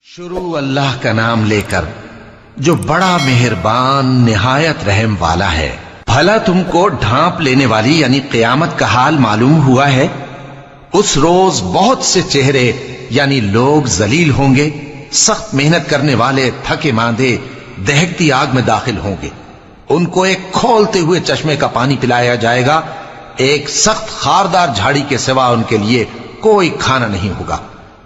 شروع اللہ کا نام لے کر جو بڑا مہربان نہایت رحم والا ہے۔ بھلا تم کو ڈھانپ لینے والی یعنی قیامت کا حال معلوم ہوا ہے؟ اس روز بہت سے چہرے یعنی لوگ ذلیل ہوں گے، سخت محنت کرنے والے تھکے ماندے دہکتی آگ میں داخل ہوں گے۔ ان کو ایک کھولتے ہوئے چشمے کا پانی پلایا جائے گا، ایک سخت خاردار جھاڑی کے سوا ان کے لیے کوئی کھانا نہیں ہوگا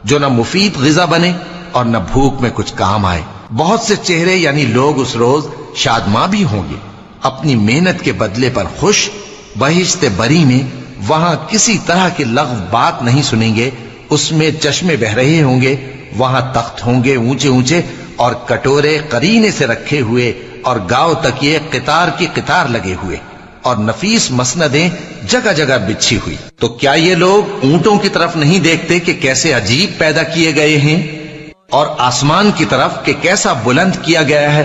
جو نہ مفید غذا بنے اور نہ بھوک میں کچھ کام آئے۔ بہت سے چہرے یعنی لوگ اس روز شادماں بھی ہوں گے، اپنی محنت کے بدلے پر خوش، بہشت بری میں وہاں کسی طرح کی لغو بات نہیں سنیں گے، اس میں چشمے بہ رہے ہوں گے، وہاں تخت ہوں گے اونچے اونچے اور کٹورے قرینے سے رکھے ہوئے اور گاؤ تک یہ قطار کی قطار لگے ہوئے اور نفیس مسندیں جگہ جگہ بچھی ہوئی۔ تو کیا یہ لوگ اونٹوں کی طرف نہیں دیکھتے کہ کیسے عجیب پیدا کیے گئے ہیں، اور آسمان کی طرف کہ کیسا بلند کیا گیا ہے،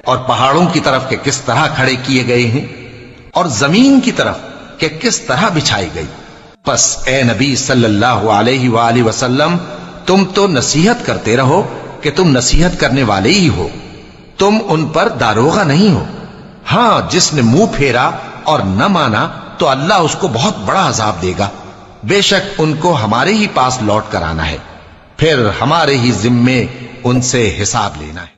اور پہاڑوں کی طرف کہ کس طرح کھڑے کیے گئے ہیں، اور زمین کی طرف کہ کس طرح بچھائی گئی؟ پس اے نبی صلی اللہ علیہ وآلہ وسلم، تم تو نصیحت کرتے رہو کہ تم نصیحت کرنے والے ہی ہو، تم ان پر داروغہ نہیں ہو۔ ہاں، جس نے منہ پھیرا اور نہ مانا تو اللہ اس کو بہت بڑا عذاب دے گا۔ بے شک ان کو ہمارے ہی پاس لوٹ کر آنا ہے، پھر ہمارے ہی ذمے ان سے حساب لینا ہے۔